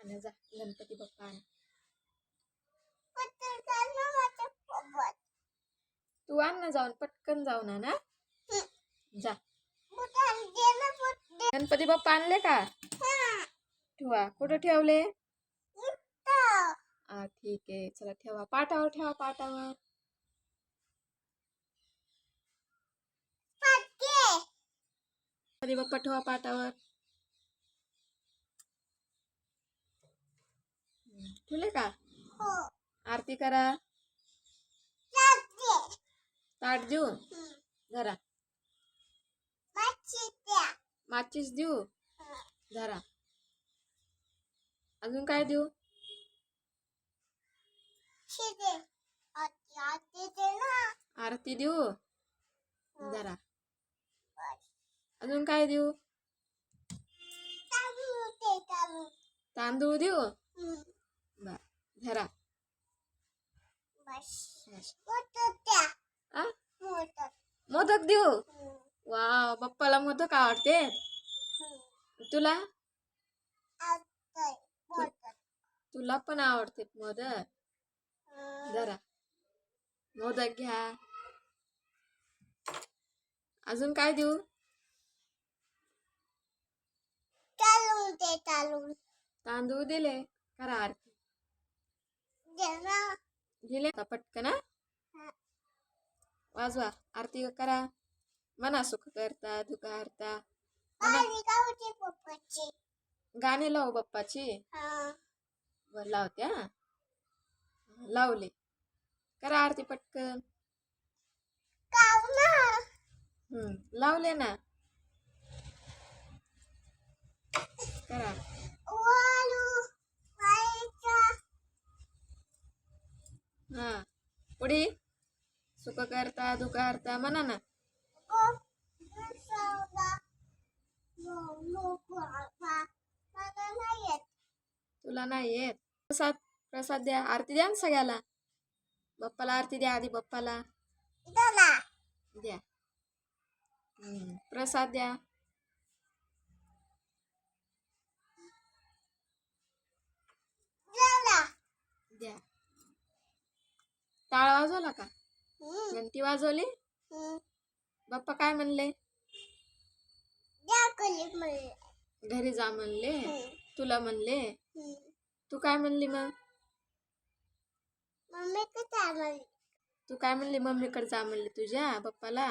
आणा जा गणपती बाप्पा आणा. तू आण ना जाऊन पटकन जाऊन आणा जा. गणपती बाप्पा आणले का? ठेवा. कुठं ठेवले? ठीक आहे चला ठेवा. पाटावर ठेवा. पाटावर. गणपती बाप्पा ठेवा पाटावर. ठेवले का? आरती करा. ताट देऊ जरा. माचीस देऊ जरा. अजून काय देऊ? आरती देऊ जरा. अजून काय देऊ? तांदूळ देऊ बर जरा. मोदक देऊ. वाव बाप्पाला मोदक आवडते. तुला तुला पण आवडते मोदक. जरा मोदक घ्या. अजून काय देऊ? तांदूळ दिले. करा आरती. दिले का पटकन? वाजवा आरती करा. मना सुख करता दुःख हरता. गाणे लावू बाप्पाची. बर लावते. लावले. करा आरती पटकन. लावले ना. करा. पुढे सुख करता दुःख हरता म्हणा ना. तुला नाही येत? प्रसाद प्रसाद द्या. आरती द्या ना सगळ्याला. बाप्पाला आरती द्या आधी. बाप्पाला द्या. प्रसाद द्या. द्या. टाळ वाजवला का? घंटी वाजवली? बाप्पा काय म्हणले? घरी जा म्हणले. तुला म्हणले. तू काय म्हणली मग? तू काय म्हणली? मम्मीकडे जा म्हणली तुझ्या बाप्पाला.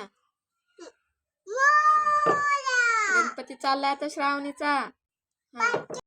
गणपती चाललाय आता श्रावणीचा.